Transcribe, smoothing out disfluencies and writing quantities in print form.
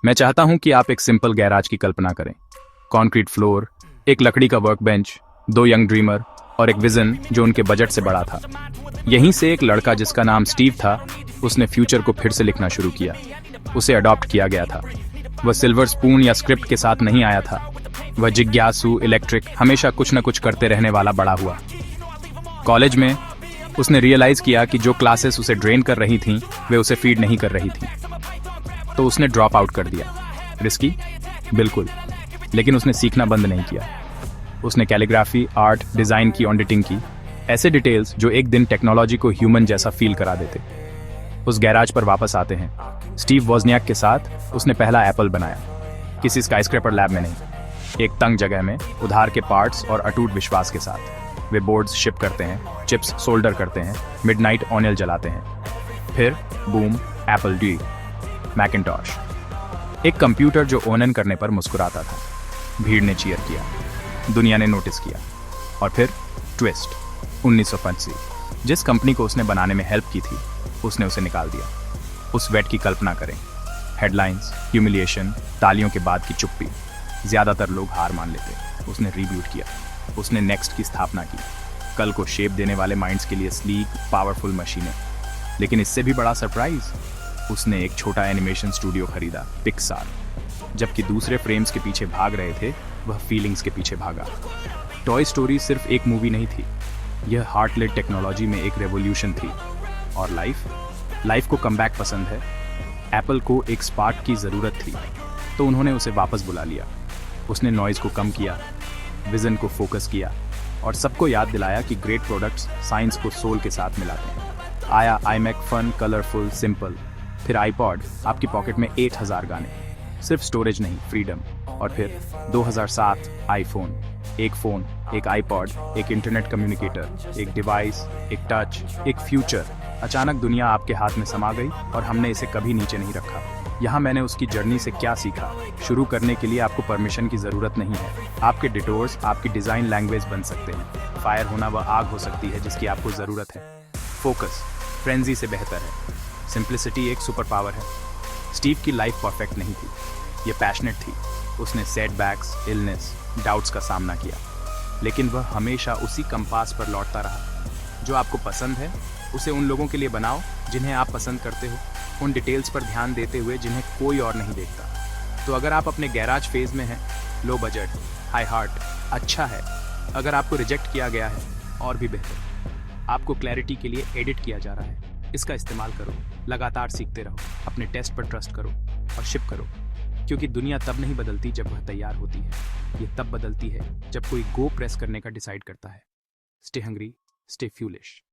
मैं चाहता हूं कि आप एक सिंपल गैराज की कल्पना करें। कंक्रीट फ्लोर, एक लकड़ी का वर्क बेंच, दो यंग ड्रीमर और एक विजन जो उनके बजट से बड़ा था। यहीं से एक लड़का जिसका नाम स्टीव था, उसने फ्यूचर को फिर से लिखना शुरू किया। उसे अडॉप्ट किया गया था। वह सिल्वर स्पून या स्क्रिप्ट के साथ नहीं आया था। वह जिज्ञासु, इलेक्ट्रिक, हमेशा कुछ न कुछ करते रहने वाला बड़ा हुआ। कॉलेज में उसने रियलाइज किया कि जो क्लासेस उसे ड्रेन कर रही थीं, वे उसे फीड नहीं कर रही थीं। तो उसने ड्रॉप आउट कर दिया। रिस्की? बिल्कुल, लेकिन उसने सीखना बंद नहीं किया। उसने कैलीग्राफी, आर्ट, डिजाइन की ऑडिटिंग की, ऐसे डिटेल्स जो एक दिन टेक्नोलॉजी को ह्यूमन जैसा फील करा देते। उस गैराज पर वापस आते हैं। स्टीव वोजनियाक के साथ उसने पहला एप्पल बनाया, किसी स्काईस्क्रैपर लैब में नहीं, एक तंग जगह में, उधार के पार्ट्स और अटूट विश्वास के साथ। वे बोर्ड्स शिप करते हैं, चिप्स सोल्डर करते हैं, मिडनाइट ऑनियल जलाते हैं। फिर बूम, एप्पल डी, मैकिंटॉश, एक कंप्यूटर जो ओनन करने पर मुस्कुराता था। भीड़ ने चीयर किया, दुनिया ने नोटिस किया। और फिर ट्विस्ट, 1985, जिस कंपनी को उसने बनाने में हेल्प की थी, उसने उसे निकाल दिया। उस वेट की कल्पना करें। हेडलाइंस, ह्यूमिलिएशन, तालियों के बाद की चुप्पी। ज्यादातर लोग हार मान लेते। उसने रीबूट किया। उसने नेक्स्ट की स्थापना की, कल को शेप देने वाले माइंड्स के लिए स्लीक, पावरफुल मशीनें। लेकिन इससे भी बड़ा सरप्राइज, उसने एक छोटा एनिमेशन स्टूडियो खरीदा, पिक्सार। जबकि दूसरे फ्रेम्स के पीछे भाग रहे थे, वह फीलिंग्स के पीछे भागा। टॉय स्टोरी सिर्फ एक मूवी नहीं थी, यह हार्ट-लेड टेक्नोलॉजी में एक रेवोल्यूशन थी। और लाइफ को कमबैक पसंद है। एप्पल को एक स्पार्क की जरूरत थी, तो उन्होंने उसे वापस बुला लिया। उसने नॉइज को कम किया, विजन को फोकस किया और सबको याद दिलाया कि ग्रेट प्रोडक्ट्स साइंस को सोल के साथ मिलाते हैं। आया iMac, फन, कलरफुल, सिंपल। फिर आईपॉड, आपकी पॉकेट में 8000 गाने, सिर्फ स्टोरेज नहीं, फ्रीडम। और फिर 2007 आईफोन, एक फोन, एक आईपॉड, एक इंटरनेट कम्युनिकेटर, एक डिवाइस, एक टच, एक फ्यूचर। अचानक दुनिया आपके हाथ में समा गई और हमने इसे कभी नीचे नहीं रखा। यहाँ मैंने उसकी जर्नी से क्या सीखा। शुरू करने के लिए आपको परमिशन की जरूरत नहीं है। आपके डिटोर्स आपकी डिजाइन लैंग्वेज बन सकते हैं। फायर होना वह आग हो सकती है जिसकी आपको जरूरत है। फोकस फ्रेंजी से बेहतर है। सिंप्लिसिटी एक सुपर पावर है। स्टीव की लाइफ परफेक्ट नहीं थी, ये पैशनेट थी। उसने सेटबैक्स, इलनेस, डाउट्स का सामना किया, लेकिन वह हमेशा उसी कंपास पर लौटता रहा। जो आपको पसंद है उसे उन लोगों के लिए बनाओ जिन्हें आप पसंद करते हो, उन डिटेल्स पर ध्यान देते हुए जिन्हें कोई और नहीं देखता। तो अगर आप अपने गैराज फेज में हैं, लो बजट, हाई हार्ट, अच्छा है। अगर आपको रिजेक्ट किया गया है, और भी बेहतर। आपको क्लैरिटी के लिए एडिट किया जा रहा है, इसका इस्तेमाल करो। लगातार सीखते रहो, अपने टेस्ट पर ट्रस्ट करो और शिप करो। क्योंकि दुनिया तब नहीं बदलती जब वह तैयार होती है, ये तब बदलती है जब कोई गो प्रेस करने का डिसाइड करता है। Stay hungry, stay फ्यूलिश।